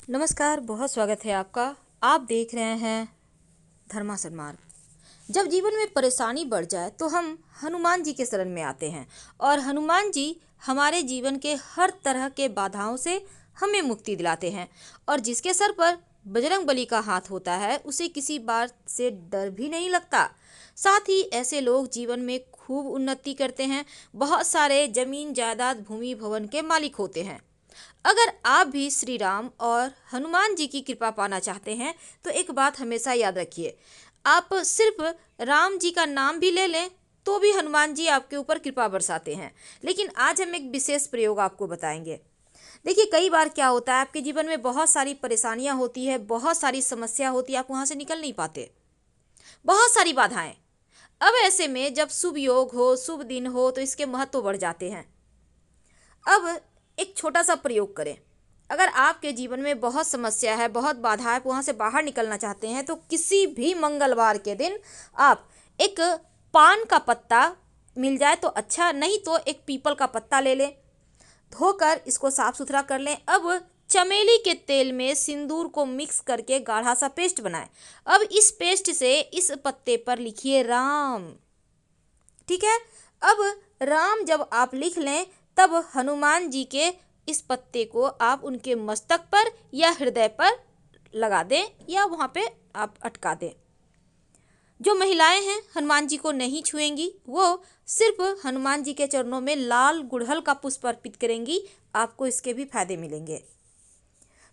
नमस्कार, बहुत स्वागत है आपका। आप देख रहे हैं धर्मासन मार्ग। जब जीवन में परेशानी बढ़ जाए तो हम हनुमान जी के शरण में आते हैं और हनुमान जी हमारे जीवन के हर तरह के बाधाओं से हमें मुक्ति दिलाते हैं। और जिसके सर पर बजरंग बली का हाथ होता है उसे किसी बात से डर भी नहीं लगता। साथ ही ऐसे लोग जीवन में खूब उन्नति करते हैं, बहुत सारे जमीन जायदाद भूमि भवन के मालिक होते हैं। अगर आप भी श्री राम और हनुमान जी की कृपा पाना चाहते हैं तो एक बात हमेशा याद रखिए, आप सिर्फ राम जी का नाम भी ले लें तो भी हनुमान जी आपके ऊपर कृपा बरसाते हैं। लेकिन आज हम एक विशेष प्रयोग आपको बताएंगे। देखिए, कई बार क्या होता है, आपके जीवन में बहुत सारी परेशानियां होती है, बहुत सारी समस्या होती है, आप वहां से निकल नहीं पाते, बहुत सारी बाधाएं। अब ऐसे में जब शुभ योग हो, शुभ दिन हो तो इसके महत्व बढ़ जाते हैं। अब एक छोटा सा प्रयोग करें। अगर आपके जीवन में बहुत समस्या है, बहुत बाधा है, वहाँ से बाहर निकलना चाहते हैं तो किसी भी मंगलवार के दिन आप एक पान का पत्ता मिल जाए तो अच्छा, नहीं तो एक पीपल का पत्ता ले लें, धोकर इसको साफ सुथरा कर लें। अब चमेली के तेल में सिंदूर को मिक्स करके गाढ़ा सा पेस्ट बनाएं। अब इस पेस्ट से इस पत्ते पर लिखिए राम। ठीक है। अब राम जब आप लिख लें तब हनुमान जी के इस पत्ते को आप उनके मस्तक पर या हृदय पर लगा दें या वहाँ पे आप अटका दें। जो महिलाएं हैं हनुमान जी को नहीं छुएंगी, वो सिर्फ हनुमान जी के चरणों में लाल गुड़हल का पुष्प अर्पित करेंगी, आपको इसके भी फायदे मिलेंगे।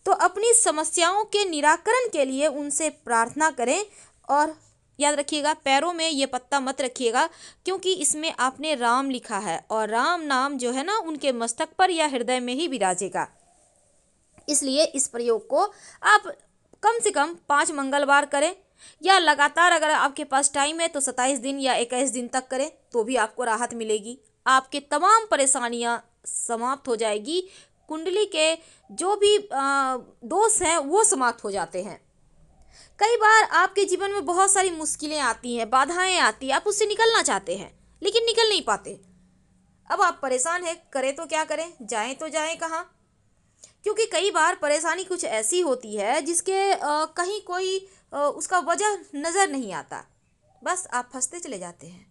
तो अपनी समस्याओं के निराकरण के लिए उनसे प्रार्थना करें। और याद रखिएगा, पैरों में ये पत्ता मत रखिएगा क्योंकि इसमें आपने राम लिखा है और राम नाम जो है ना उनके मस्तक पर या हृदय में ही विराजेगा। इसलिए इस प्रयोग को आप कम से कम 5 मंगलवार करें या लगातार, अगर आपके पास टाइम है तो 27 दिन या 21 दिन तक करें तो भी आपको राहत मिलेगी। आपके तमाम परेशानियां समाप्त हो जाएगी। कुंडली के जो भी दोष हैं वो समाप्त हो जाते हैं। कई बार आपके जीवन में बहुत सारी मुश्किलें आती हैं, बाधाएं आती हैं, आप उससे निकलना चाहते हैं लेकिन निकल नहीं पाते। अब आप परेशान हैं, करें तो क्या करें, जाएं तो जाएं कहाँ? क्योंकि कई बार परेशानी कुछ ऐसी होती है जिसके कहीं कोई उसका वजह नज़र नहीं आता, बस आप फंसते चले जाते हैं।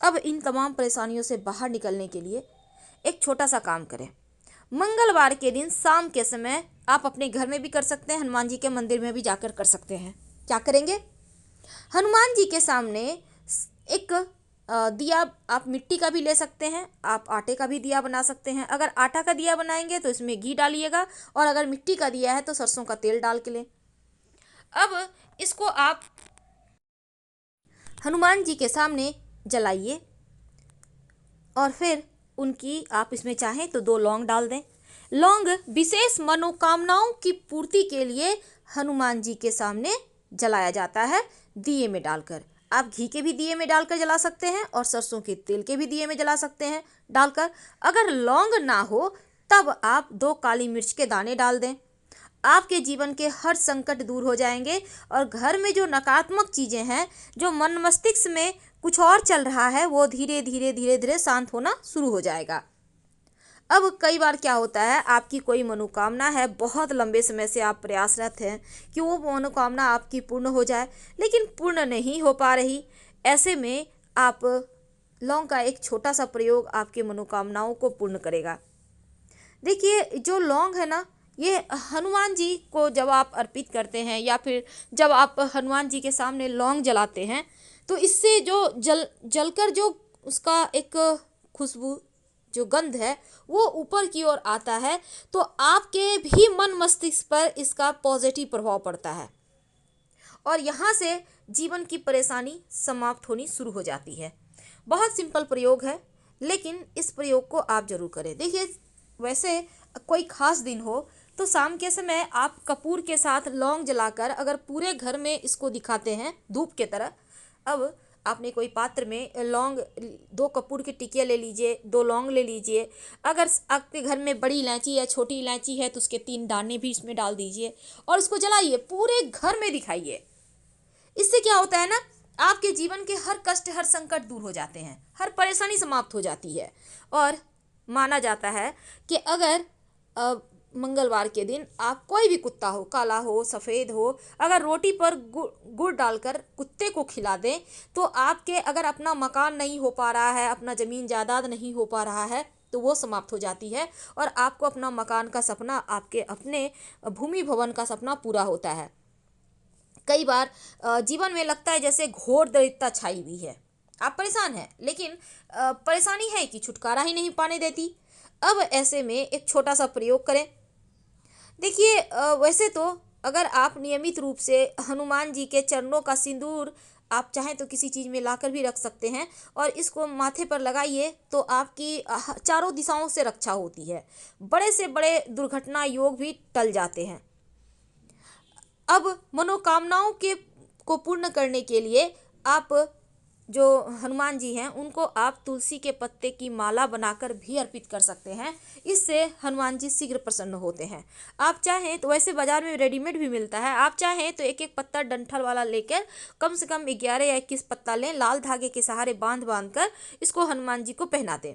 अब इन तमाम परेशानियों से बाहर निकलने के लिए एक छोटा सा काम करें। मंगलवार के दिन शाम के समय आप अपने घर में भी कर सकते हैं, हनुमान जी के मंदिर में भी जाकर कर सकते हैं। क्या करेंगे, हनुमान जी के सामने एक दिया, आप मिट्टी का भी ले सकते हैं, आप आटे का भी दिया बना सकते हैं। अगर आटा का दिया बनाएंगे तो इसमें घी डालिएगा और अगर मिट्टी का दिया है तो सरसों का तेल डाल के लें। अब इसको आप हनुमान जी के सामने जलाइए और फिर उनकी, आप इसमें चाहें तो 2 लौंग डाल दें। लौंग विशेष मनोकामनाओं की पूर्ति के लिए हनुमान जी के सामने जलाया जाता है दिए में डालकर। आप घी के भी दिए में डालकर जला सकते हैं और सरसों के तेल के भी दिए में जला सकते हैं डालकर। अगर लौंग ना हो तब आप 2 काली मिर्च के दाने डाल दें। आपके जीवन के हर संकट दूर हो जाएंगे और घर में जो नकारात्मक चीज़ें हैं, जो मन मस्तिष्क में कुछ और चल रहा है, वो धीरे धीरे धीरे धीरे शांत होना शुरू हो जाएगा। अब कई बार क्या होता है, आपकी कोई मनोकामना है, बहुत लंबे समय से आप प्रयासरत हैं कि वो मनोकामना आपकी पूर्ण हो जाए लेकिन पूर्ण नहीं हो पा रही। ऐसे में आप लौंग का एक छोटा सा प्रयोग आपकी मनोकामनाओं को पूर्ण करेगा। देखिए, जो लौंग है ना, ये हनुमान जी को जब आप अर्पित करते हैं या फिर जब आप हनुमान जी के सामने लौंग जलाते हैं तो इससे जो जलकर जो उसका एक खुशबू, जो गंध है, वो ऊपर की ओर आता है तो आपके भी मन मस्तिष्क पर इसका पॉजिटिव प्रभाव पड़ता है और यहाँ से जीवन की परेशानी समाप्त होनी शुरू हो जाती है। बहुत सिंपल प्रयोग है लेकिन इस प्रयोग को आप जरूर करें। देखिए, वैसे कोई खास दिन हो तो शाम के समय आप कपूर के साथ लौंग जलाकर अगर पूरे घर में इसको दिखाते हैं धूप के तरह। अब आपने कोई पात्र में लौंग, 2 कपूर की टिकिया ले लीजिए, 2 लौंग ले लीजिए। अगर आपके घर में बड़ी इलायची या छोटी इलायची है तो उसके 3 दाने भी इसमें डाल दीजिए और इसको जलाइए, पूरे घर में दिखाइए। इससे क्या होता है ना, आपके जीवन के हर कष्ट, हर संकट दूर हो जाते हैं, हर परेशानी समाप्त हो जाती है। और माना जाता है कि अगर मंगलवार के दिन आप कोई भी कुत्ता हो, काला हो सफ़ेद हो, अगर रोटी पर गुड़ डालकर कुत्ते को खिला दें तो आपके अगर अपना मकान नहीं हो पा रहा है, अपना ज़मीन जायदाद नहीं हो पा रहा है, तो वो समाप्त हो जाती है और आपको अपना मकान का सपना, आपके अपने भूमि भवन का सपना पूरा होता है। कई बार जीवन में लगता है जैसे घोर दरिद्रता छाई हुई है, आप परेशान हैं, लेकिन परेशानी है कि छुटकारा ही नहीं पाने देती। अब ऐसे में एक छोटा सा प्रयोग करें। देखिए, वैसे तो अगर आप नियमित रूप से हनुमान जी के चरणों का सिंदूर आप चाहें तो किसी चीज़ में लाकर भी रख सकते हैं और इसको माथे पर लगाइए तो आपकी चारों दिशाओं से रक्षा होती है। बड़े से बड़े दुर्घटना योग भी टल जाते हैं। अब मनोकामनाओं के को पूर्ण करने के लिए आप जो हनुमान जी हैं उनको आप तुलसी के पत्ते की माला बनाकर भी अर्पित कर सकते हैं। इससे हनुमान जी शीघ्र प्रसन्न होते हैं। आप चाहें तो वैसे बाजार में रेडीमेड भी मिलता है, आप चाहें तो एक एक पत्ता डंठल वाला लेकर कम से कम 11 या 21 पत्ता लें, लाल धागे के सहारे बांध बांध कर इसको हनुमान जी को पहना दें।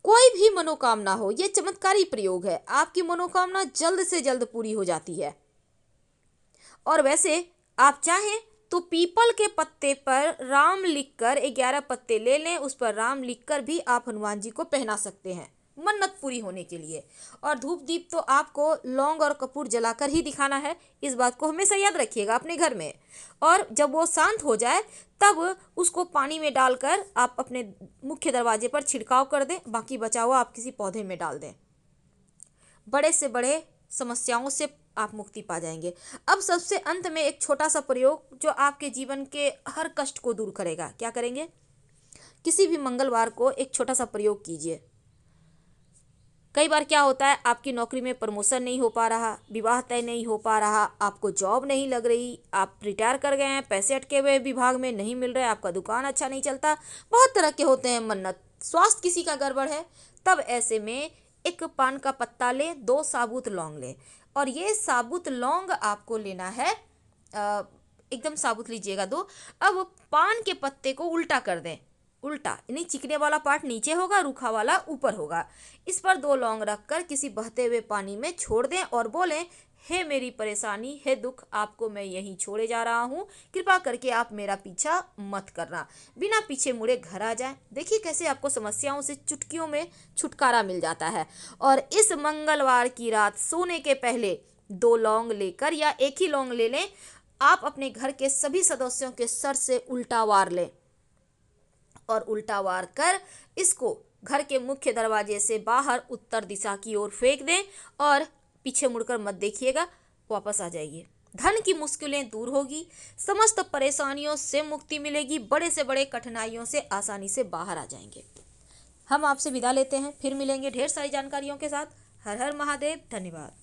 कोई भी मनोकामना हो, ये चमत्कारी प्रयोग है, आपकी मनोकामना जल्द से जल्द पूरी हो जाती है। और वैसे आप चाहें तो पीपल के पत्ते पर राम लिखकर 11 पत्ते ले लें, उस पर राम लिखकर भी आप हनुमान जी को पहना सकते हैं मन्नत पूरी होने के लिए। और धूप दीप तो आपको लौंग और कपूर जलाकर ही दिखाना है, इस बात को हमेशा याद रखिएगा अपने घर में। और जब वो शांत हो जाए तब उसको पानी में डालकर आप अपने मुख्य दरवाजे पर छिड़काव कर दें, बाकी बचा हुआ आप किसी पौधे में डाल दें। बड़े से बड़े समस्याओं से आप मुक्ति पा जाएंगे। अब सबसे अंत में एक छोटा सा प्रयोग जो आपके जीवन के हर कष्ट को दूर करेगा। क्या करेंगे? किसी भी मंगलवार को एक छोटा सा प्रयोग कीजिए। कई बार क्या होता है, आपकी नौकरी में प्रमोशन नहीं हो पा रहा, विवाह तय नहीं हो पा रहा, आपको जॉब नहीं लग रही, आप रिटायर कर गए हैं, पैसे अटके हुए विभाग में नहीं मिल रहे, आपका दुकान अच्छा नहीं चलता, बहुत तरह के होते हैं मन्नत। स्वास्थ्य किसी का गड़बड़ है, तब ऐसे में एक पान का पत्ता लें, 2 साबुत लौंग लें और ये साबुत लौंग आपको लेना है, एकदम साबुत लीजिएगा 2। अब पान के पत्ते को उल्टा कर दें, उल्टा यानी चिकने वाला पार्ट नीचे होगा, रूखा वाला ऊपर होगा। इस पर 2 लौंग रखकर किसी बहते हुए पानी में छोड़ दें और बोलें, हे मेरी परेशानी, हे दुख, आपको मैं यहीं छोड़े जा रहा हूँ, कृपा करके आप मेरा पीछा मत करना। बिना पीछे मुड़े घर आ जाएं। देखिए कैसे आपको समस्याओं से चुटकियों में छुटकारा मिल जाता है। और इस मंगलवार की रात सोने के पहले 2 लौंग लेकर या एक ही लौंग ले लें, आप अपने घर के सभी सदस्यों के सर से उल्टा वार लें और उल्टा वार कर इसको घर के मुख्य दरवाजे से बाहर उत्तर दिशा की ओर फेंक दें और पीछे मुड़कर मत देखिएगा, वापस आ जाइए। धन की मुश्किलें दूर होगी, समस्त परेशानियों से मुक्ति मिलेगी, बड़े से बड़े कठिनाइयों से आसानी से बाहर आ जाएंगे। हम आपसे विदा लेते हैं, फिर मिलेंगे ढेर सारी जानकारियों के साथ। हर हर महादेव, धन्यवाद।